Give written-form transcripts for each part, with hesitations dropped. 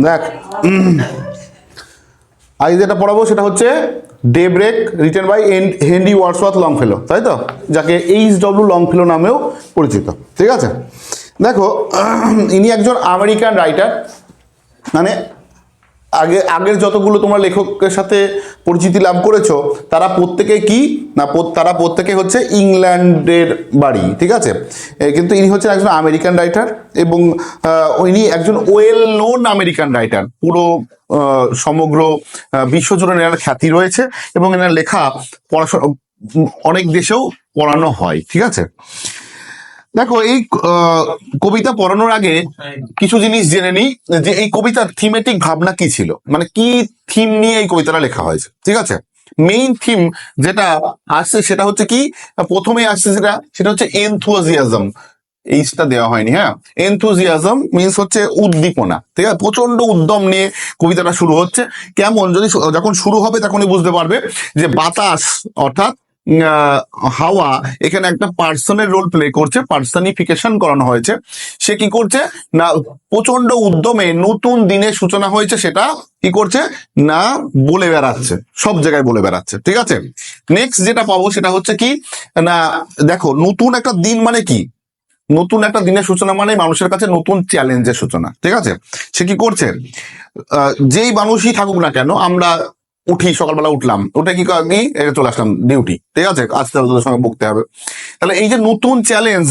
দেখ আজ যেটা পড়াবো সেটা হচ্ছে daybreak written by Henry Wadsworth Longfellow, তাই তো, যাকে এইচ.ডব্লিউ. লংফেলো নামেও পরিচিত। ঠিক আছে, দেখো ইনি একজন আমেরিকান রাইটার। মানে আগের যতগুলো তোমরা লেখকের সাথে পরিচিতি লাভ করেছো তারা প্রত্যেকে কি না, তারা প্রত্যেকে হচ্ছে ইংল্যান্ডের বাড়ি। ঠিক আছে, কিন্তু ইনি হচ্ছেন একজন আমেরিকান রাইটার এবং ইনি একজন ওয়েল নোন আমেরিকান রাইটার। পুরো সমগ্র বিশ্বজুড়ে এনার খ্যাতি রয়েছে এবং এনার লেখা পড়াশোনা অনেক দেশেও পড়ানো হয়। ঠিক আছে, দেখো এই কবিতা পড়ানোর আগে কিছু জিনিস জেনে নিই যে এই কবিতার থিমেটিক ভাবনা কি ছিল, মানে কি থিম নিয়ে এই কবিতাটা লেখা হয়েছে। ঠিক আছে, মেইন থিম যেটা আসছে সেটা হচ্ছে কি, প্রথমে আসছে সেটা হচ্ছে এনথুজিয়াজম। এইটা দেওয়া হয়নি, হ্যাঁ। এনথুজিয়াজম মিনস হচ্ছে উদ্দীপনা। ঠিক আছে, প্রচন্ড উদ্যম নিয়ে কবিতাটা শুরু হচ্ছে। কেমন, যখন শুরু হবে তখনই বুঝতে পারবে যে বাতাস অর্থাৎ হাওয়া এখানে একটা পার্সনের রোল প্লে করছে, পার্সনিফিকেশন করানো হয়েছে। সে কি করছে না, প্রচন্ড উদ্যমে নতুন দিনের সূচনা হয়েছে সেটা কি করছে না, বলে বেড়াচ্ছে, সব জায়গায় বলে বেড়াচ্ছে। ঠিক আছে, নেক্সট যেটা পাবো সেটা হচ্ছে কি না, দেখো নতুন একটা দিন মানে কি, নতুন একটা দিনের সূচনা মানে মানুষের কাছে নতুন চ্যালেঞ্জের সূচনা। ঠিক আছে, সে কি করছে, যেই মানুষই থাকুক না কেন, আমরা উঠি, সকালবেলা উঠলাম, উঠে কি চলে আসলাম ডিউটি। ঠিক আছে, আজকে তোদের সঙ্গে বকতে হবে। তাহলে এই যে নতুন চ্যালেঞ্জ,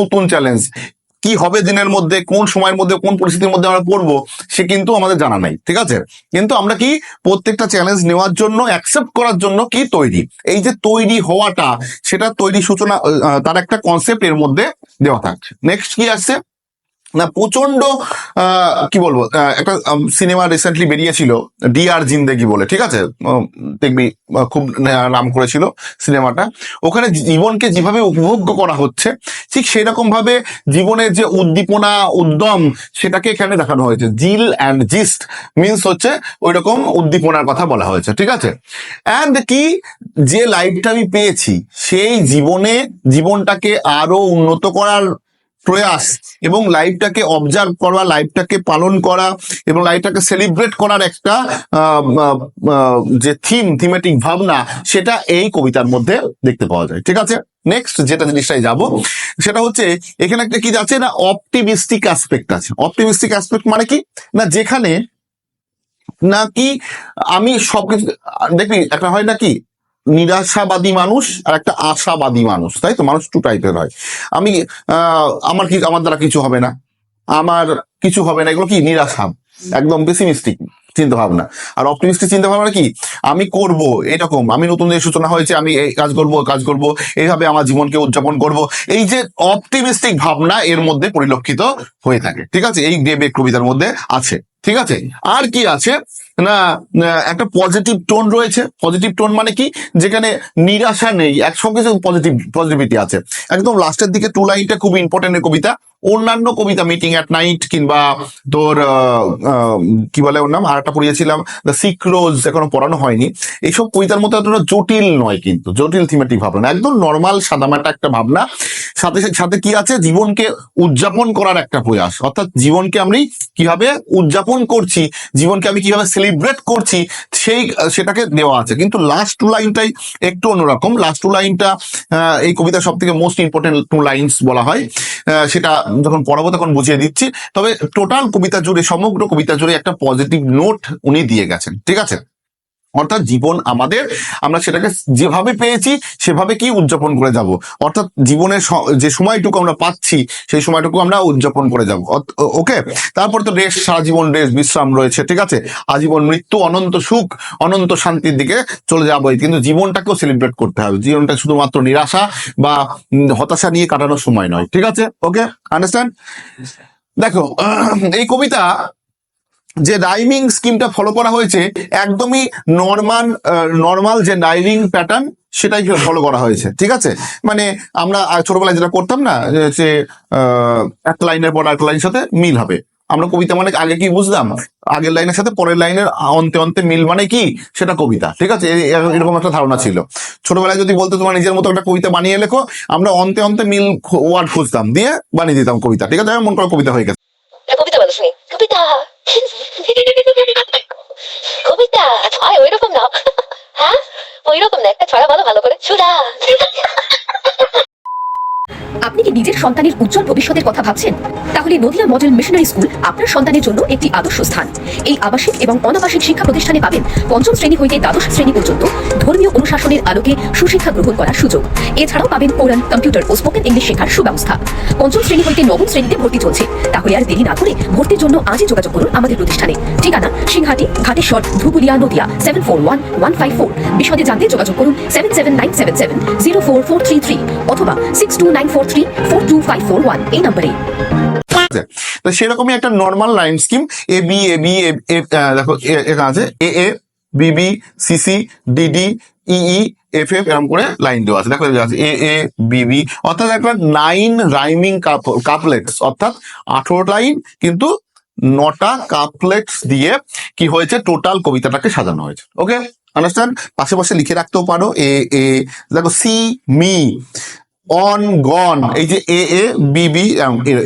নতুন চ্যালেঞ্জ কি হবে দিনের মধ্যে, কোন সময়ের মধ্যে, কোন পরিস্থিতির মধ্যে আমরা পড়বো সে কিন্তু আমাদের জানা নাই। ঠিক আছে, কিন্তু আমরা কি প্রত্যেকটা চ্যালেঞ্জ নেওয়ার জন্য, অ্যাকসেপ্ট করার জন্য কি তৈরি। এই যে তৈরি হওয়াটা, সেটা তৈরি সূচনা, তার একটা কনসেপ্ট এর মধ্যে দেওয়া থাকছে। নেক্সট কি আসছে না, প্রচন্ড কি বলবো, একটা সিনেমা রিসেন্টলি বেরিয়েছিল ডিআর জিন্দেগি বলে। ঠিক আছে, দেখবি খুব নাম করেছিল সিনেমাটা। ওখানে জীবনকে যেভাবে উপভোগ করা হচ্ছে ঠিক সেরকম ভাবে জীবনের যে উদ্দীপনা, উদ্যম, সেটাকে এখানে দেখানো হয়েছে। জিল অ্যান্ড জিস্ট মিনস হচ্ছে ওই রকম উদ্দীপনার কথা বলা হয়েছে। ঠিক আছে, অ্যান্ড কি, যে লাইফটা আমি পেয়েছি সেই জীবনটাকে আরো উন্নত করার প্রয়াস এবং লাইফটাকে অবজার্ভ করা, লাইফটাকে পালন করা এবং লাইফটাকে সেলিব্রেট করার একটা যে থিমেটিক ভাবনা, সেটা এই কবিতার মধ্যে দেখতে পাওয়া যায়। ঠিক আছে, নেক্সট যেটা জিনিসটাই যাব সেটা হচ্ছে এখানে একটা কি যাচ্ছে না, অপটিমিস্টিক অ্যাসপেক্ট আছে। অপটিমিস্টিক অ্যাসপেক্ট মানে কি না, যেখানে নাকি আমি সবকিছু দেখবি, একটা হয় নাকি নিরাশাবাদী মানুষ আর একটা আশাবাদী মানুষ, তাই তো, মানুষ টু টাইপের হয়। আমি আমার দ্বারা কিছু হবে না, আমার কিছু হবে না, এগুলো কি নিরাশা, একদম পেসিমিস্টিক চিন্তা ভাবনা। আর অপটিমিস্টিক চিন্তা ভাবনা কি, আমি করব এরকম, আমি নতুন যে সূচনা হয়েছে, আমি এই কাজ করব এইভাবে আমার জীবনকে উদযাপন করব। এই যে অপটিমিস্টিক ভাবনা এর মধ্যে পরিলক্ষিত হয়ে থাকে। ঠিক আছে, এই ডে ব্রেক কবিতার মধ্যে আছে। ঠিক আছে, আর কি আছে না, একটা পজিটিভ টোন রয়েছে। পজিটিভ টোন মানে কি, যেখানে নিরাশা নেই, সবকিছু পজিটিভিটি আছে। একদম লাস্টের দিকে টু লাইনটা খুব ইম্পর্টেন্ট কবিতা। অন্যান্য কবিতা মিটিং অ্যাট নাইট কিংবা তোর কি বলে ওর নাম, আর একটা পড়িয়েছিলাম দ্য সিক্রোজ, এখনো পড়ানো হয়নি। এইসব কবিতার মতো এতটা জটিল নয়, কিন্তু জটিল থিমেটিক ভাবনা, একদম নর্মাল সাদামাটা একটা ভাবনা। সাথে সাথে কি আছে, জীবনকে উদযাপন করার একটা প্রয়াস, অর্থাৎ জীবনকে আমি কিভাবে উদযাপন করছি, জীবনকে আমি কিভাবে সেলিব্রেট করছি, সেটাকে দেওয়া আছে। কিন্তু লাস্ট টু লাইনটাই একটু অন্যরকম। লাস্ট টু লাইনটা এই কবিতার সব থেকে মোস্ট ইম্পর্টেন্ট টু লাইনস বলা হয়। সেটা যখন পড়াবো তখন বুঝিয়ে দিচ্ছি। তবে টোটাল কবিতা জুড়ে, সমগ্র কবিতা জুড়ে একটা পজিটিভ নোট উনি দিয়ে গেছেন। ঠিক আছে, অর্থাৎ জীবন আমাদের, আমরা সেটাকে যেভাবে পেয়েছি সেভাবে কি উদযাপন করে যাব। অর্থাৎ জীবনের যে সময়টুকু আমরা পাচ্ছি সেই সময়টুকু আমরা উদযাপন করে যাব। ওকে, তারপর তো রেস্ট, সারা জীবন রেস্ট, বিশ্রাম রয়েছে। ঠিক আছে, আজীবন মৃত্যু, অনন্ত সুখ, অনন্ত শান্তির দিকে চলে যাবোই, কিন্তু জীবনটাকেও সেলিব্রেট করতে হবে। জীবনটা শুধুমাত্র নিরাশা বা হতাশা নিয়ে কাটানোর সময় নয়। ঠিক আছে, ওকে, আন্ডারস্ট্যান্ড। দেখো এই যে রাইমিং স্কিমটা ফলো করা হয়েছে একদমই নর্মাল যে রাইমিং প্যাটার্ন সেটাই ফলো করা হয়েছে। ঠিক আছে, মানে আমরা ছোটবেলায় যেটা করতাম না, যে একটা লাইনের পর একটা লাইনের সাথে মিল হবে। আমরা কবিতা মানে আগে কি বুঝতাম, আগের লাইনের সাথে পরের লাইনের অন্তে অন্তে মিল মানে কি, সেটা কবিতা। ঠিক আছে, এরকম একটা ধারণা ছিল ছোটবেলায়। যদি বলতে তোমার নিজের মতো একটা কবিতা বানিয়ে লেখো, আমরা অন্তে অন্তে মিল ওয়ার্ড খুঁজতাম, দিয়ে বানিয়ে দিতাম কবিতা। ঠিক আছে, মন করা কবিতা হয়ে গেছে। কবিতা বলো শুনি। কবিতা কবিতা ছয় ওইরকম না। হ্যাঁ ওইরকম না, একটা ছড়া বলো ভালো করে। সুরা। আপনি কি নিজের সন্তানের উজ্জ্বল ভবিষ্যতের কথা ভাবছেন? তাহলে নদিয়া মডেল মিশনারি স্কুল আপনার সন্তানের জন্য একটি আদর্শ স্থান। এই আবাসিক এবং অনাবাসিক শিক্ষা প্রতিষ্ঠানে পাবেন পঞ্চম শ্রেণী হইতে দ্বাদশ শ্রেণী পর্যন্ত ধর্মীয় অনুশাসনের আলোকে সুশিক্ষা গ্রহণ করার সুযোগ। এছাড়াও পাবেন কোরআন, কম্পিউটার ও স্পোকেন ইংলিশ শেখার সুব্যবস্থা। পঞ্চম শ্রেণী হইতে নবম শ্রেণীতে ভর্তি চলছে। তাহলে আর দেরি না করে ভর্তির জন্য আজই যোগাযোগ করুন আমাদের প্রতিষ্ঠানে। ঠিকানা সিংহাটি, ঘাটেশ্বর, ধুবুলিয়া, নদিয়া 741154। বিশদে জানতে যোগাযোগ করুন 7797704433 অথবা 6294342541 এই নম্বরে। তো সেরকমই একটা normal line scheme A B দেখো এখানে আছে A B B C C D D E F F এরকম করে লাইন দেওয়া আছে। দেখো এ বি বি অর্থাৎ একটা 9 রাইমিং কাপলেটস অর্থাৎ 18 লাইন কিন্তু 9টা কাপলেটস দিয়ে কি হয়েছে টোটাল কবিতাটাকে সাজানো হয়েছে। ওকে আন্ডারস্ট্যান্ড? পাশে পাশে লিখে রাখতেও পারো এ দেখো সি মি অন গন, এই যে এ বি বি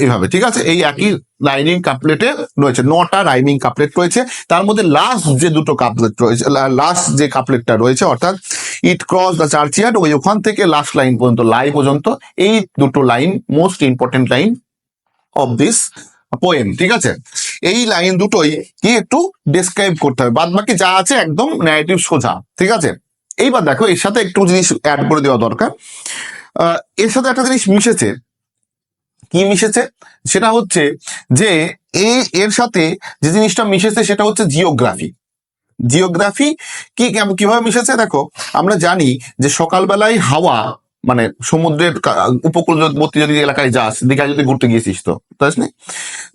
এইভাবে, ঠিক আছে? এই একই রাইমিং কাপলেটে রয়েছে 9টা রাইমিং কাপলেট রয়েছে। তার মধ্যে লাস্ট যে দুটো কাপলেট রয়েছে, লাস্ট যে কাপলেটটা রয়েছে অর্থাৎ ইট ক্রস দ্য চার্চইয়ার্ড, ওই ওখান থেকে লাস্ট লাইন পর্যন্ত লাই পর্যন্ত, এই দুটো line most important line of this poem, ঠিক আছে? এই লাইন দুটোই কি একটু ডেসক্রাইব করতে হবে, বাদ বাকি যা আছে একদম ন্যারেটিভ সোজা, ঠিক আছে? এইবার দেখো এর সাথে একটু জিনিস অ্যাড করে দেওয়া দরকার। এর সাথে একটা জিনিস মিশেছে, কি মিশেছে সেটা হচ্ছে যে এর সাথে যে জিনিসটা মিশেছে সেটা হচ্ছে জিওগ্রাফি। জিওগ্রাফি কিভাবে মিশেছে দেখো, আমরা জানি যে সকালবেলায় হাওয়া মানে সমুদ্রের উপকূলবর্তী যদি এলাকায় যাস, দীঘায় যদি ঘুরতে গিয়েছিস তো তাই না,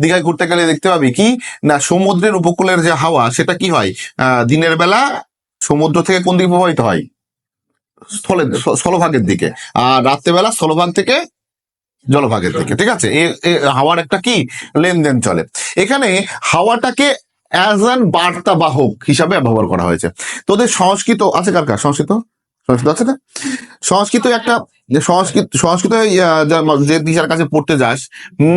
দীঘায় ঘুরতে গেলে দেখতে পাবি কি না সমুদ্রের উপকূলের যে হাওয়া সেটা কি হয় দিনের বেলা সমুদ্র থেকে কোন দিকে প্রবাহিত হয়, স্থলভাগের দিকে, আর রাত্রেবেলা স্থলভাগ থেকে জলভাগের দিকে, ঠিক আছে? হাওয়ার একটা কি লেনদেন চলে। এখানে হাওয়াটাকে অ্যাজ অ্যান বার্তা বাহক হিসাবে ব্যবহার করা হয়েছে। তোদের সংস্কৃত আছে, কার কার সংস্কৃত আছে না? সংস্কৃত একটা সংস্কৃত যে টিচার কাছে পড়তে যাস,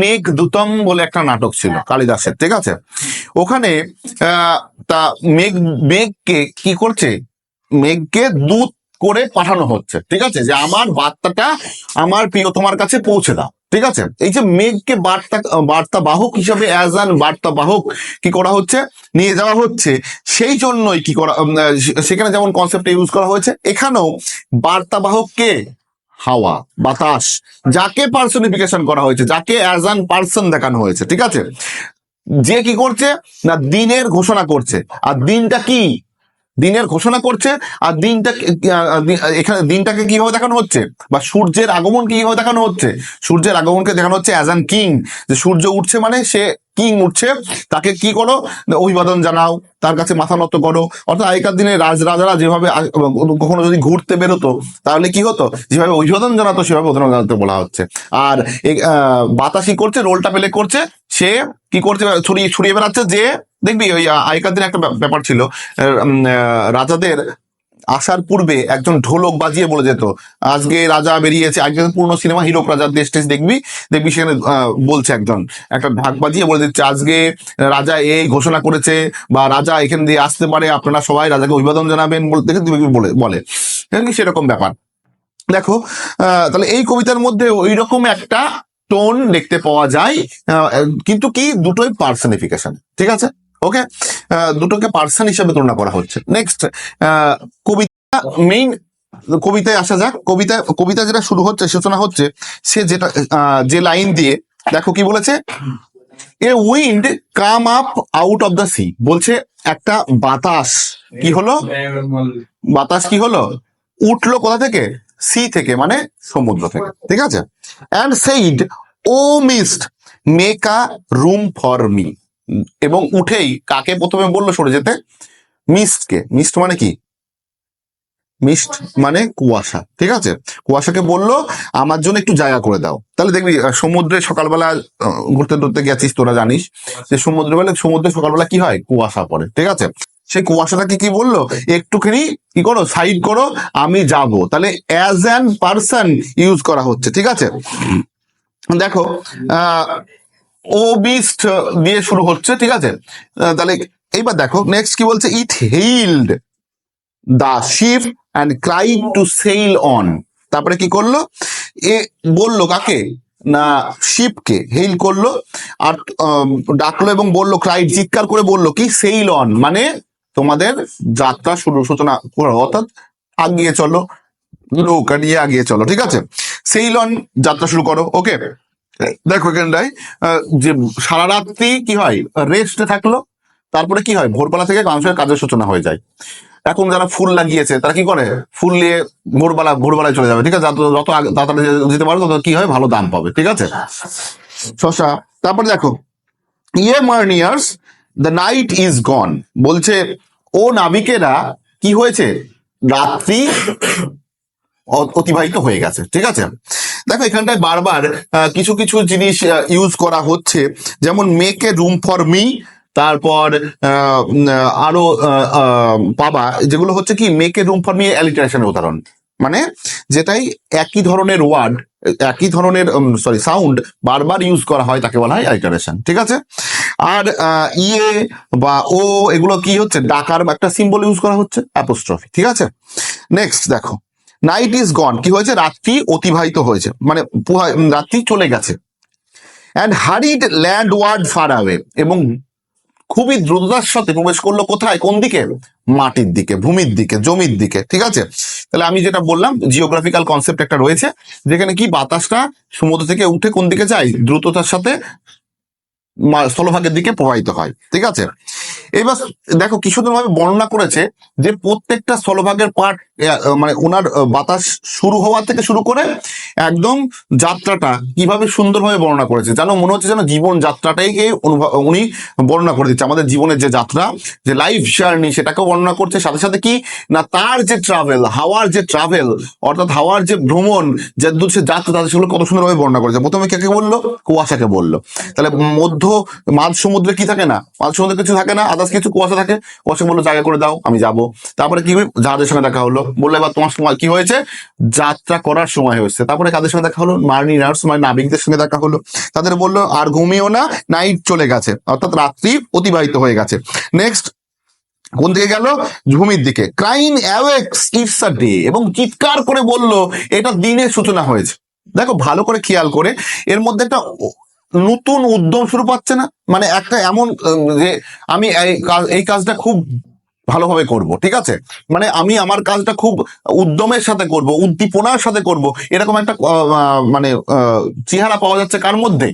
মেঘদূতম বলে একটা নাটক ছিল কালিদাসের, ঠিক আছে? ওখানে তা মেঘকে কি করছে, মেঘকে দূত করে পাঠানো হচ্ছে, ঠিক আছে? যে আমার বার্তাটা আমার প্রিয় তোমার কাছে পৌঁছে দাও, ঠিক আছে? এই যে মেঘকে বার্তা বাহক হিসাবে অ্যাজ অ্যান বার্তা বাহক কি করা হচ্ছে, নিয়ে যাওয়া হচ্ছে। সেই জন্যই কি করা সেখানে যেমন কনসেপ্ট ইউজ করা হয়েছে, এখানেও বার্তা বাহক কে, হাওয়া, বাতাস, যাকে পার্সনিফিকেশন করা হয়েছে, যাকে অ্যাজ অ্যান পার্সন দেখানো হয়েছে, ঠিক আছে? যে কি করছে না দিনের ঘোষণা করছে, আর দিনটা কি দিনের ঘোষণা করছে, আর দিনটা এখানে দিনটাকে কিভাবে দেখানো হচ্ছে, বা সূর্যের আগমনকে কিভাবে দেখানো হচ্ছে, সূর্যের আগমনকে দেখানো হচ্ছে অ্যাজ অ্যান কিং, যে সূর্য উঠছে মানে সে কিং উঠছে, তাকে কি করো অভিবাদন জানাও, তার কাছে মাথা নত করো। অর্থাৎ আগেকার দিনে রাজারা যেভাবে কখনো যদি ঘুরতে বেরোতো তাহলে কি হতো, যেভাবে অভিবাদন জানাতো সেভাবে অভিবাদন জানাতে বলা হচ্ছে। আর বাতাসি করছে, রোলটা পেলে করছে, সে কি করছে ছড়িয়ে বেড়াচ্ছে। যে দেখবি ওই আগেকার দিনে একটা ব্যাপার ছিল, রাজাদের আসার পূর্বে একজন ঢোলক বাজিয়ে বলে যেত আজকে রাজা বেরিয়েছে, আজকে পূর্ণ সিনেমা হিরোক রাজার দেশ টেস দেখবি সেখানে বলছে একজন একটা ঢাক বাজিয়ে বলে দিচ্ছে আজকে রাজা এই ঘোষণা করেছে, বা রাজা এখান দিয়ে আসতে পারে, আপনারা সবাই রাজাকে অভিবাদন জানাবেন বলতে বলে সেরকম ব্যাপার। দেখো তাহলে এই কবিতার মধ্যে ওই রকম একটা টোন দেখতে পাওয়া যায়, কিন্তু কি দুটোই পার্সনিফিকেশন, ঠিক আছে? ওকে, দুটোকে পার্সন হিসাবে তুলনা করা হচ্ছে। নেক্সট কবিতা, মেইন কবিতায় আসা যাক। কবিতা যেটা শুরু হচ্ছে, সূচনা হচ্ছে, সে যেটা যে লাইন দিয়ে দেখো কি বলেছে, a wind came up out of the sea, বলছে একটা বাতাস কি হলো, বাতাস কি হলো উঠলো কোথা থেকে, সি থেকে মানে সমুদ্র থেকে, ঠিক আছে? And said O mist make a room for me, এবং উঠেই কাকে প্রথমে বললো সরে যেতে, মিস্টকে। মিস্ট মানে কি, মিস্ট মানে কুয়াশা, ঠিক আছে? কুয়াশাকে বললো আমার জন্য একটু জায়গা করে দাও। তাহলে দেখবি সমুদ্রে সকালবেলা ঘুরতে টুরতে গেছিস, তোরা জানিস যে সমুদ্রে সকালবেলা কি হয়, কুয়াশা পড়ে, ঠিক আছে? সেই কুয়াশাটাকে কি বললো, একটুখানি কি করো, সাইড করো, আমি যাব। তাহলে অ্যাজ অ্যান পার্সন ইউজ করা হচ্ছে, ঠিক আছে? দেখো ও বিস্ট দিয়ে শুরু হচ্ছে, ঠিক আছে। তাহলে এইবার দেখো নেক্সট কি বলছে, it hailed the ship and cried to sail on. তারপরে কি করলো, এ বললো কাকে না, শিপকে হেইল করলো, আর ডাকলো এবং বললো, ক্রাইড চিৎকার করে বললো কি, সেল অন মানে তোমাদের যাত্রা সূচনা করো, অর্থাৎ আগিয়ে চলো, নৌকা নিয়ে আগিয়ে চলো, ঠিক আছে। সেল অন যাত্রা শুরু করো, ওকে। দেখো এখানটায় যে সারা রাত্রি কি হয়, রেস্টে থাকলো, তারপরে কি হয়, ভোরবেলা থেকে মানুষের কাজের সূচনা হয়ে যায়। এখন যারা ফুল লাগিয়েছে তারা কি করে, ফুল নিয়ে ভোরবেলায় চলে যাবে, ঠিক আছে। যত তাড়াতাড়ি যেতে পারো তত কি হয়, ভালো দাম পাবে, ঠিক আছে। শশা। তারপরে দেখো, ইয়ে মার্নিয়ার্স দ্য নাইট ইজ গন, বলছে ও নাবিকেরা কি হয়েছে, রাত্রি অতিবাহিত হয়ে গেছে, ঠিক আছে। দেখো এখানটায় বারবার কিছু কিছু জিনিস ইউজ করা হচ্ছে, যেমন make a room for me, তারপর আরো পাবা, যেগুলো হচ্ছে কি make a room for me অ্যালিটারেশনের উদাহরণ, মানে যেটাই একই ধরনের ওয়ার্ড, একই ধরনের সাউন্ড বারবার ইউজ করা হয় তাকে বলা হয় অ্যালিটারেশন, ঠিক আছে। আর ইয়ে বা ও এগুলো কি হচ্ছে, ডাকার একটা সিম্বল ইউজ করা হচ্ছে, অ্যাপোস্ট্রফি, ঠিক আছে। নেক্সট দেখো, নাইট ইজ গন কি হয়েছে, রাত্রি অতিবাহিত হয়েছে, মানে রাত্রি চলে গেছে। অ্যান্ড হারিড ল্যান্ডওয়ার্ড ফার অ্যাওয়ে, এবং খুবই দ্রুততার সাথে প্রবেশ করলো কোথায়, কোন দিকে, মাটির দিকে, ভূমির দিকে, জমির দিকে, ঠিক আছে। তাহলে আমি যেটা বললাম, জিওগ্রাফিক্যাল কনসেপ্ট একটা রয়েছে, যেখানে কি বাতাসটা সমুদ্র থেকে উঠে কোন দিকে যায়, দ্রুততার সাথে স্থলভাগের দিকে প্রবাহিত হয়, ঠিক আছে। এবার দেখো কি সুন্দরভাবে বর্ণনা করেছে যে প্রত্যেকটা স্থলভাগের পার্ট, মানে ওনার বাতাস শুরু হওয়া থেকে শুরু করে একদম যাত্রাটা কিভাবে সুন্দরভাবে বর্ণনা করেছে, যেন মনে হচ্ছে যেন জীবন যাত্রাটাই উনি বর্ণনা করে দিচ্ছে, আমাদের জীবনের যে যাত্রা, যে লাইফ জার্নি, সেটাকেও বর্ণনা করছে। সাথে সাথে কি না, তার যে ট্রাভেল, হাওয়ার যে ট্রাভেল, অর্থাৎ হাওয়ার যে ভ্রমণ, যে যাত্রা, তাদের সেগুলো কত সুন্দরভাবে বর্ণনা করেছে। প্রথমে কাকে বললো, কুয়াশাকে বললো। তাহলে মাঝ সমুদ্রে কি থাকে না, মাঝ সমুদ্রে কিছু থাকে না, আদার্স কিছু কুয়াশা থাকে, কুয়াশা বললো জায়গা করে দাও, আমি যাব। তারপরে কি জাহাজের সঙ্গে দেখা হলো, বললো এবার তোমার সময় কি হয়েছে, যাত্রা করার সময় হয়েছে। তারপরে কাদের সঙ্গে দেখা হলো, মার্নিনার্স মানে নাবিকদের সঙ্গে দেখা হলো, তাদের বললো আর ঘুমিও না, নাইট চলে গেছে, অর্থাৎ রাত্রি অতিবাহিত হয়ে গেছে। নেক্সট কোন দিকে গেল, ভূমির দিকে। ক্রাইন অ্যাওয়েক্স ইটস আ ডে, এবং চিৎকার করে বলল এটা দিনের সূচনা হয়েছে। দেখো ভালো করে খেয়াল করে, এর মধ্যে একটা নতুন উদ্যম শুরু পাচ্ছে না, মানে একটা এমন যে আমি এই কাজটা খুব ভালোভাবে করব, ঠিক আছে, মানে আমি আমার কাজটা খুব উদ্যমের সাথে করব, উদ্দীপনার সাথে করব, এরকম একটা মানে চেহারা পাওয়া যাচ্ছে কার মধ্যে,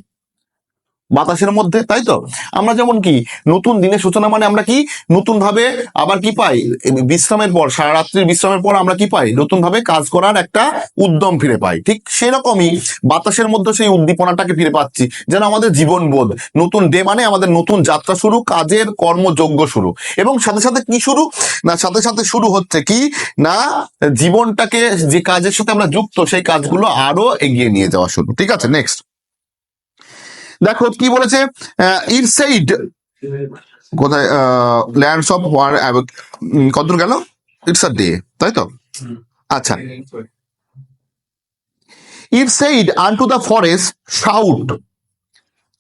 বাতাসের মধ্যে, তাই তো। আমরা যেমন কি নতুন দিনের সূচনা মানে আমরা কি নতুন ভাবে আবার কি পাই, বিশ্রামের পর, সারা রাত্রির বিশ্রামের পর আমরা কি পাই, নতুন ভাবে কাজ করার একটা উদ্যম ফিরে পাই, ঠিক সেরকমই বাতাসের মধ্যে সেই উদ্দীপনাটাকে ফিরে পাচ্ছি, যেন আমাদের জীবনবোধ, নতুন ডে মানে আমাদের নতুন যাত্রা শুরু, কাজের কর্মযোগ্য শুরু, এবং সাথে সাথে কি শুরু না, সাথে সাথে শুরু হচ্ছে কি না, জীবনটাকে যে কাজের সাথে আমরা যুক্ত সেই কাজগুলো আরো এগিয়ে নিয়ে যাওয়া শুরু, ঠিক আছে। নেক্সট দেখো কি বলেছে, ইট সেইড কোথায়, ল্যান্ডস অফ ওয়ার, কতদূর গেল, ইটস আ ডে, তাই তো। আচ্ছা, it said unto the forest shout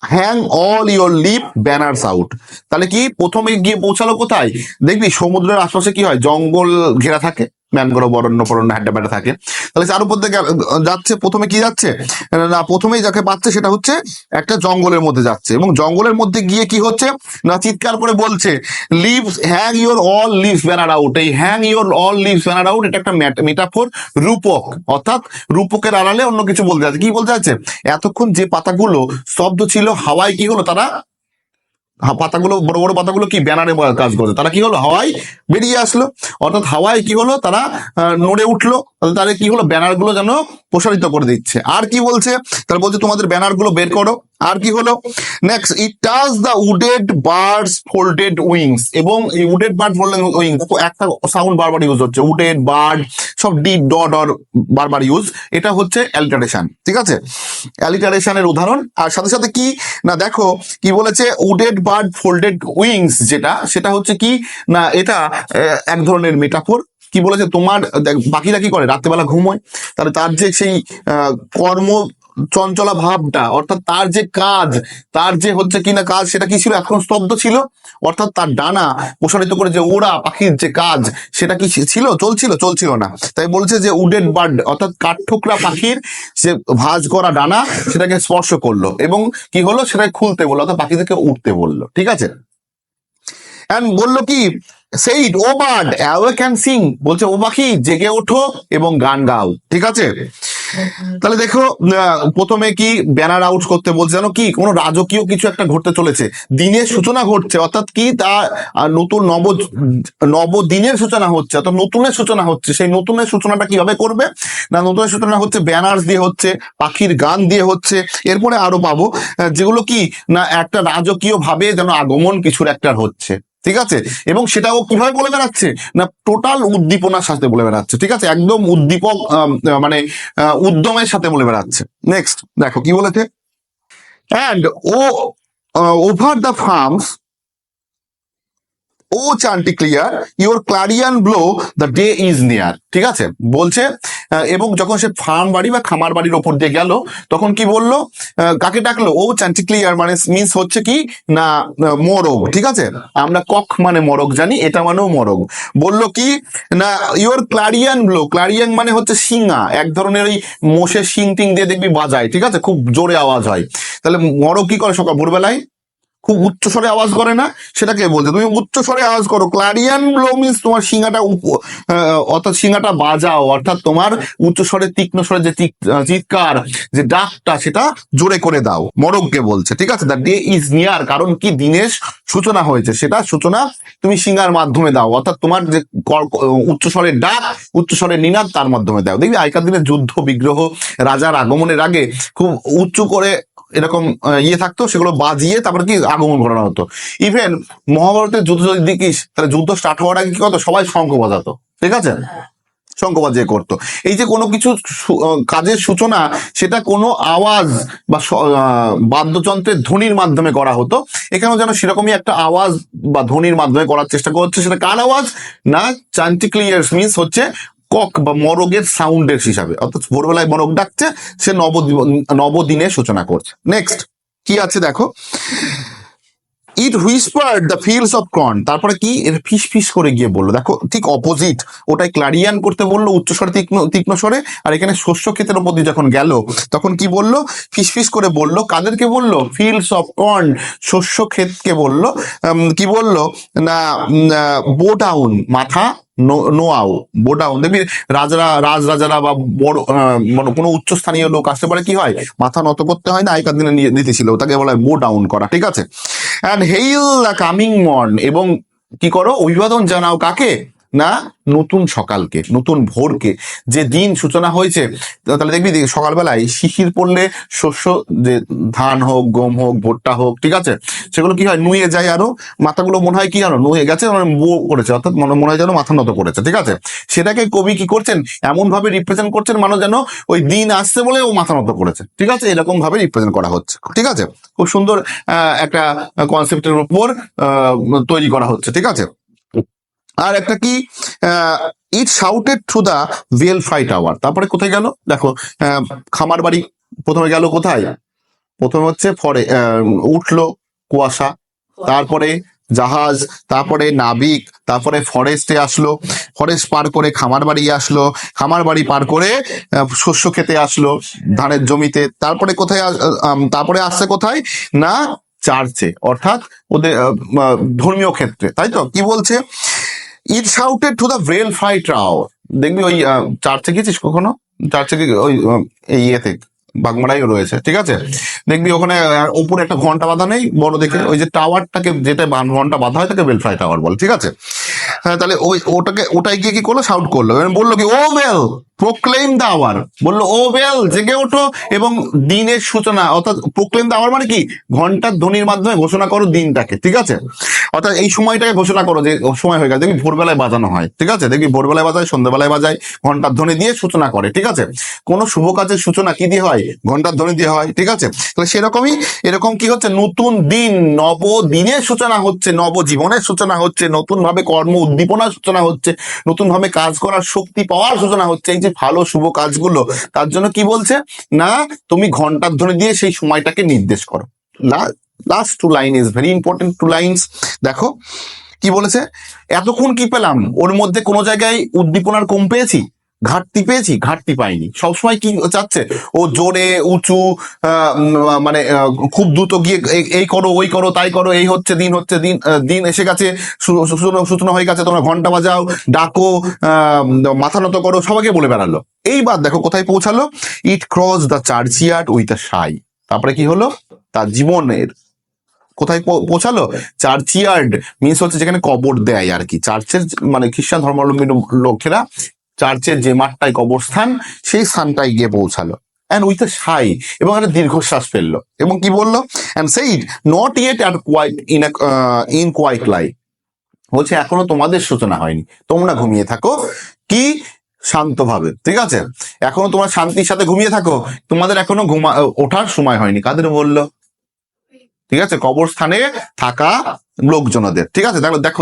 hang all your leafy banners out. তাহলে কি প্রথমে গিয়ে পৌঁছালো কোথায়, দেখবি সমুদ্রের আশপাশে কি হয়, জঙ্গল ঘেরা থাকে, ম্যানগ্রোভ অরণ্য ফরণ্য হ্যাড্ডা ব্যাডা থাকে। তাহলে তার উপর থেকে যাচ্ছে, প্রথমে কি যাচ্ছে না, প্রথমেই যাকে পাচ্ছে সেটা হচ্ছে একটা জঙ্গলের মধ্যে যাচ্ছে, এবং জঙ্গলের মধ্যে গিয়ে কি হচ্ছে না, চিৎকার করে বলছে leaves hang your all leaves banner out. এই hang your all leaves banner out এটা একটা মেটাফোর, রূপক, অর্থাৎ রূপকের আড়ালে অন্য কিছু বলতে যাচ্ছে। কি বলতে যাচ্ছে, এতক্ষণ যে পাতাগুলো স্তব্ধ ছিল, হাওয়ায় কি হলো, তারা পাতাগুলো, বড় বড় পাতাগুলো কি ব্যানারে কাজ করছে, তারা কি হলো, হাওয়ায় বেরিয়ে আসলো, অর্থাৎ হাওয়ায় কি হলো, তারা নড়ে উঠলো, তাহলে কি হলো, ব্যানার গুলো যেন প্রসারিত করে দিচ্ছে। আর কি বলছে, তারা বলছে তোমাদের ব্যানার গুলো বের করো। আর কি হলো, next it touch the wooded birds folded wings, এবং এই উডেড বার্ড ফোল্ডেড উইং, একটা সাউন্ড বারবার ইউজ হচ্ছে, উডেড বার্ড, সব ডি ডট অর বারবার ইউজ, এটা হচ্ছে অ্যালিটারেশন, ঠিক আছে, অ্যালিটারেশনের উদাহরণ। আর সাথে সাথে কি না, দেখো কি বলেছে, উডেড বার্ড ফোল্ডেড উইংস, যেটা সেটা হচ্ছে কি না, এটা এক ধরনের মেটাফোর। কি বলেছে, তোমার বাকিরা কি করে, রাত্রেবেলা ঘুমোয়, তাহলে তার যে সেই কর্ম চঞ্চলা ভাবটা, অর্থাৎ তার যে কাজ, তার যে হচ্ছে কিনা কাজ, সেটা কি ছিল? এখন স্তব্ধ ছিল। অর্থাৎ তার ডানা প্রসারিত করে যে ওড়া পাখির যে কাজ, সেটা কি ছিল? চলছিল না। তাই বলছে যে উডেড বার্ড, অর্থাৎ কাঠঠোকরা পাখির যে ভাঁজ করা ডানা, সেটাকে স্পর্শ করলো এবং কি হলো, সেটাকে খুলতে বললো, অর্থাৎ পাখিদেরকে উঠতে বললো। ঠিক আছে, এন্ড বললো কি, said O bird awake can sing, বলছে ও পাখি জেগে ওঠো এবং গান গাও। ঠিক আছে, তাহলে দেখো প্রথমে কি ব্যানার আউট করতে বলছে, জানো কি, কোনো রাজকীয় কিছু একটা ঘটতে চলেছে, দিনের সূচনা ঘটছে, অর্থাৎ কি তা নতুন নবদিনের সূচনা হচ্ছে, অর্থাৎ নতুনের সূচনা হচ্ছে। সেই নতুনের সূচনাটা কিভাবে করবে না, নতুনের সূচনা হচ্ছে ব্যানার দিয়ে হচ্ছে, পাখির গান দিয়ে হচ্ছে। এরপরে আরো পাবো যেগুলো কি না একটা রাজকীয় ভাবে যেন আগমন কিছুর একটা হচ্ছে। ঠিক আছে, এবং সেটাও কিভাবে বলে বেড়াচ্ছে না, টোটাল উদ্দীপনার সাথে বলে বেড়াচ্ছে। ঠিক আছে, একদম উদ্দীপক মানে উদ্যমের সাথে বলে বেড়াচ্ছে। নেক্সট দেখো কি বলেছে, and over the farms O chanticleer your clarion blow the day is near. ঠিক আছে, বলছে এবং যখন সে ফার্ম বাড়ি বা খামার বাড়ির ওপর দিয়ে গেল, তখন কি বললো, কাকে ডাকলো? ও চান্টিক্লিয়ার মানে মিন্স হচ্ছে কি না মোরগ। ঠিক আছে, আমরা কক মানে মোরগ জানি, এটা মানেও মোরগ। বললো কি না, ইউর ক্লারিয়ান ব্লো, ক্লারিয়ান মানে হচ্ছে শিঙা, এক ধরনের ওই মোষের শিং টিং দিয়ে দেখবি বাজায়। ঠিক আছে, খুব জোরে আওয়াজ হয়। তাহলে মোরগ কি করে সকাল ভোরবেলায়? খুব উচ্চ স্বরে আওয়াজ করে না? সেটাকে বলছে তুমি উচ্চ স্বরে আওয়াজ করো। ক্লারিয়ান ব্লো মিন্স তোমার শিঙাটা অর্থাৎ শিঙাটা বাজাও, অর্থাৎ তোমার উচ্চ স্বরে তীক্ষ্ণ স্বরে যে চিৎকার, যে ডাকটা, সেটা জোরে করে দাও, মোরগকে বলছে। ঠিক আছে, দ্য ডে ইজ নিয়ার, কারণ কি দিনের সূচনা হয়েছে, সেটা সূচনা তুমি শিঙার মাধ্যমে দাও, অর্থাৎ তোমার যে উচ্চ স্বরের ডাক, উচ্চ স্বরের নিনাদ, তার মাধ্যমে দাও। দেখবি আগেকার দিনে যুদ্ধ বিগ্রহ, রাজার আগমনের আগে খুব উঁচু করে এরকম থাকতো, সেগুলো বাজিয়ে তারপরে কি আগমন ঘটানো হতো। ইভেন মহাভারতের যুদ্ধ যদি দেখিস, তাহলে যুদ্ধ স্টার্ট হওয়ার আগে কি করতো, সবাই শঙ্খ বাজাতো। ঠিক আছে, শঙ্খ বাজিয়ে করতো। এই যে কোনো কিছু কাজের সূচনা, সেটা কোনো আওয়াজ বা বাদ্যযন্ত্রের ধ্বনির মাধ্যমে করা হতো। এখানেও যেন সেরকমই একটা আওয়াজ বা ধ্বনির মাধ্যমে করার চেষ্টা করছে। সেটা কার আওয়াজ না, চান্টিক্লিয়ার্স মিন্স হচ্ছে কক বা মরগের সাউন্ডের হিসাবে, অর্থাৎ ভোরবেলায় মরগ ডাকছে, সে নবদিনের সূচনা করছে। নেক্সট কি আছে দেখো, ইট হুইসপার্ড দ্য ফিল্ডস অফ কর্ন, তারপরে কি এর ফিস ফিস করে গিয়ে বললো। দেখো ঠিক অপোজিট, ওটাই ক্লারিয়ান করতে বললো উচ্চ স্বরে, তীক্ষ্ণ স্বরে, আর এখানে শস্য ক্ষেতের উপর দিয়ে যখন গেল, তখন কি বললো, ফিস ফিস করে বললো। কাদেরকে বললো? ফিল্ডস অফ কর্ন, শস্য ক্ষেতকে বললো। কি বললো না, বো ডাউন, মাথা নোয়াও, বো ডাউন। দেখবি রাজারা বা বড় কোনো উচ্চস্থানীয় লোক আসতে পারে, কি হয়, মাথা নত করতে হয় না, আগেকার দিনে নীতি ছিল, তাকে বলা হয় বো ডাউন করা। ঠিক আছে, and hail the coming mourn, এবং কি করো, অভিবাদন জানাও কাকে না, নতুন সকালকে, নতুন ভোরকে, যে দিন সূচনা হয়েছে। তাহলে দেখবি সকালবেলায় শিশির পড়লে শস্য, যে ধান হোক, গম হোক, ভুট্টা হোক, ঠিক আছে, সেগুলো কি হয়, নুয়ে যায়, আরো মাথাগুলো মনে হয় কি জানো, নুয়ে গেছে, মানে বো করেছে, অর্থাৎ মনে হয় যেন মাথা নত করেছে। ঠিক আছে, সেটাকে কবি কি করছেন, এমন ভাবে রিপ্রেজেন্ট করছেন, মানুষ যেন ওই দিন আসছে বলে ও মাথা নত করেছে। ঠিক আছে, এরকম ভাবে রিপ্রেজেন্ট করা হচ্ছে। ঠিক আছে, খুব সুন্দর একটা কনসেপ্টের উপর তৈরি করা হচ্ছে। ঠিক আছে, আর একটা কি, ইট শাউটেড থ্রু দ্য ভেলফ্রাই টাওয়ার, তারপরে কোথায় গেল দেখো, খামার বাড়ি প্রথমে গেল কোথায়, প্রথমে হচ্ছে উঠলো কুয়াশা, তারপরে জাহাজ, তারপরে নাবিক, তারপরে ফরেস্টে আসলো, ফরেস্ট পার করে খামার বাড়ি আসলো, খামার বাড়ি পার করে শস্য খেতে আসলো, ধানের জমিতে, তারপরে কোথায় তারপরে আসছে কোথায় না, চার্চে, অর্থাৎ ওদের ধর্মীয় ক্ষেত্রে। তাই তো, কি বলছে, ইট শাউটেড টু দ্য ভেলফ্রাই টাওয়ার। দেখবি ওই চার্চে গেছিস কখনো? চার্চে ওই ইয়েতে বাগমারাইও রয়েছে। ঠিক আছে, দেখবি ওখানে উপরে একটা ঘন্টা বাঁধা নেই বড় দেখে, ওই যে টাওয়ারটাকে, যেটা ঘন্টা বাঁধা হয় তাকে বেলফ্রাই টাওয়ার বলে। ঠিক আছে, হ্যাঁ, তাহলে ওটাই গিয়ে কি করলো, শাউট করলো, বললো কি, ও বেল প্রোক্লেম দ্য আওয়ার, বললো ও বেল জেগে ওঠো এবং দিনের সূচনা, অর্থাৎ প্রোক্লেম দ্য আওয়ার মানে কি, ঘন্টার ধ্বনির মাধ্যমে ঘোষণা করো দিনটাকে। ঠিক আছে, অর্থাৎ এই সময়টাকে ঘোষণা করো যে সময় হয়ে গেছে। দেখবি ভোরবেলায় বাজানো হয়। ঠিক আছে, দেখবি ভোরবেলায় বাজায়, সন্ধ্যাবেলায় বাজায়, ঘন্টার ধ্বনি দিয়ে সূচনা করে। ঠিক আছে, কোনো শুভ কাজের সূচনা কি দিয়ে হয়, ঘন্টার ধ্বনি দিয়ে হয়। ঠিক আছে, তাহলে সেরকমই এরকম কি হচ্ছে, নতুন দিন, নবদিনের সূচনা হচ্ছে, নবজীবনের সূচনা হচ্ছে, নতুন ভাবে কর্ম উদ্দীপনার সূচনা হচ্ছে, নতুনভাবে কাজ করার শক্তি পাওয়ার সূচনা হচ্ছে, এই যে ভালো শুভ কাজগুলো, তার জন্য কি বলছে না তুমি ঘন্টার ধ্বনি দিয়ে সেই সময়টাকে নির্দেশ করো। Last two line is very important, two lines. দেখো কি বলেছে, এতক্ষণ কি পেলাম, ওর মধ্যে কোনো জায়গায় উদ্দীপনার কম পেয়েছি, ঘাটতি পাইনি। সবসময় কি চাচ্ছে ও, জোরে উঁচু, মানে খুব দ্রুত গিয়ে এই করো ওই করো তাই করো, এই হচ্ছে দিন এসে গেছে, সূচনা হয়ে গেছে, তোমরা ঘন্টা বাজাও, ডাকো, মাথা নত করো, সবাইকে বলে বেড়ালো। এইবার দেখো কোথায় পৌঁছালো, ইট ক্রস দ্য চার্চিয়ার্ড উইথ আ সাই। তারপরে কি হলো, তার জীবনের কোথায় পৌঁছালো, চার্চিয়ার্ড মিনস হচ্ছে যেখানে কবর দেয় আর কি, চার্চের মানে খ্রিস্টান ধর্মাবলম্বী লোকেরা চার্চের যে মাঠটায় কবরস্থান, সেই স্থানটায় গিয়ে পৌঁছালো। অ্যান্ড উইথ এ সাই, এবং একটা দীর্ঘশ্বাস ফেললো, এবং কি বললো, অ্যান্ড সেইড নট ইয়েট আর কোয়াইট ইন কোয়াইট লাই, বলছে এখনো তোমাদের সূচনা হয়নি, তোমরা ঘুমিয়ে থাকো কি শান্তভাবে, ঠিক আছে, এখনো তোমরা শান্তির সাথে ঘুমিয়ে থাকো, তোমাদের এখনো ওঠার সময় হয়নি। কাদের বললো, ঠিক আছে, কবরস্থানে থাকা লোকজনদের, ঠিক আছে। দেখো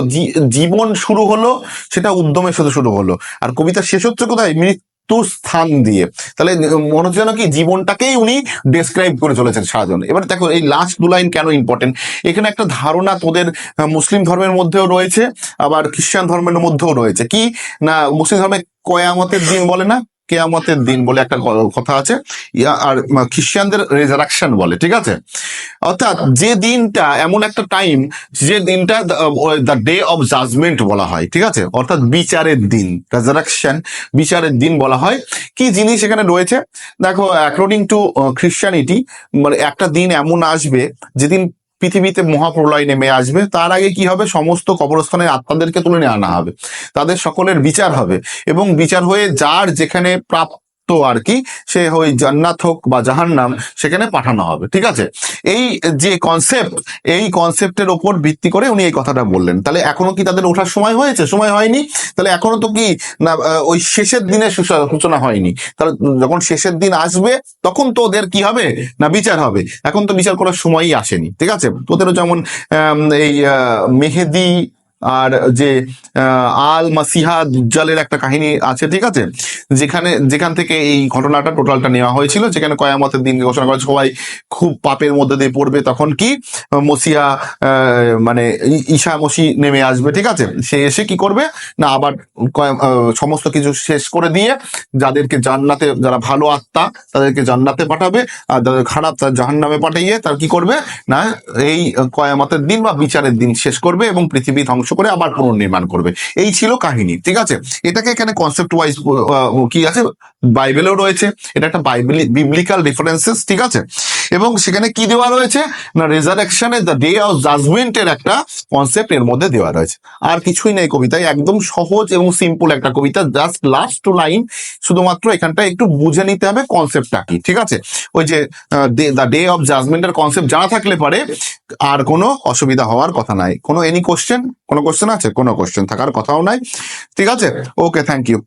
জীবন শুরু হলো সেটা উদ্যমের সাথে শুরু হলো, আর কবিতা শেষ হচ্ছে কোথায়, মৃত্যুর স্থান দিয়ে। তাহলে মনে হচ্ছে যেন কি জীবনটাকেই উনি ডেসক্রাইব করে চলেছেন সারাজন। এবার দেখো এই লাস্ট দু লাইন কেন ইম্পর্টেন্ট, এখানে একটা ধারণা তোদের মুসলিম ধর্মের মধ্যেও রয়েছে, আবার খ্রিস্টান ধর্মের মধ্যেও রয়েছে, কি না মুসলিম ধর্মে কয়ামতের দিন বলে না, কেয়ামতের দিন বলে একটা কথা আছে, আর খ্রিস্টানদের রেজারাকশন বলে, ঠিক আছে। অর্থাৎ যে দিনটা এমন একটা টাইম, যে দিনটা দ্য ডে অফ জাজমেন্ট বলা হয়, ঠিক আছে, অর্থাৎ বিচারের দিন, রেজারাকশন বিচারের দিন বলা হয়। কি জিনিস এখানে রয়েছে দেখো, অ্যাকর্ডিং টু খ্রিস্টানিটি, মানে একটা দিন এমন আসবে যেদিন পৃথিবীতে মহাপ্রলয় নেমে আসবে, তার আগে কি হবে, সমস্ত কবরস্থানের আত্মাদেরকে তুলে নিয়ে আনা হবে, তাদের সকলের বিচার হবে, এবং বিচার হয়ে যার যেখানে প্রাপ্ত আর কি, সে ওই জান্নাত হোক বা জাহান্নাম, সেখানে পাঠানো হবে, ঠিক আছে। এই যে কনসেপ্ট, এই কনসেপ্টের ওপর ভিত্তি করে উনি এই কথাটা বললেন। তাহলে এখনো কি তাদের ওঠার সময় হয়েছে, সময় হয়নি, তাহলে এখনো তো কি না ওই শেষের দিনের সূচনা হয়নি, তাহলে যখন শেষের দিন আসবে তখন তো ওদের কি হবে না বিচার হবে, এখন তো বিচার করার সময়ই আসেনি, ঠিক আছে। তোদেরও যেমন এই মেহেদি আর যে আল মাসিহা দুজ্জালের একটা কাহিনী আছে, ঠিক আছে, যেখান থেকে এই ঘটনাটা টোটালটা নেওয়া হয়েছিল, যেখানে কয়ামতের দিন ঘোষণা করা সবাই খুব পাপের মধ্যে দিয়ে পড়বে, তখন কি মসিহা মানে ঈসা মসি নেমে আসবে, ঠিক আছে, সে এসে কি করবে না আবার সমস্ত কিছু শেষ করে দিয়ে যাদেরকে জান্নাতে, যারা ভালো আত্মা তাদেরকে জান্নাতে পাঠাবে, আর যাদের খারাপ তার জাহান্নামে পাঠিয়ে তার কি করবে না এই কয়ামতের দিন বা বিচারের দিন শেষ করবে, এবং পৃথিবী ধ্বংস করে আবার পুনর্নির্মাণ করবে। এই ছিল কাহিনী, ঠিক আছে। এটাকে এখানে কনসেপ্ট ওয়াইজ কি আছে, বাইবেলেও রয়েছে, এটা একটা বিবলিক্যাল রেফারেন্সেস, ঠিক আছে। এবং সেখানে কি দেওয়া রয়েছে না রেজারেকশনের দ্য ডে অফ জাজমেন্টের একটা কনসেপ্ট এর মধ্যে দেওয়া রয়েছে। আর কিছুই নেই কবিতায়, একদম সহজ এবং সিম্পল একটা কবিতা, জাস্ট লাস্ট টু লাইন, শুধুমাত্র এখানটা একটু বুঝে নিতে হবে কনসেপ্টটা কি, ঠিক আছে। ওই যে দ্য ডে অফ জাজমেন্টের কনসেপ্ট জানা থাকলে পারে আর কোনো অসুবিধা হওয়ার কথা নাই। কোনো কোশ্চেন আছে, কোনো কোশ্চেন থাকার কথাও নাই, ঠিক আছে। ওকে, থ্যাংক ইউ।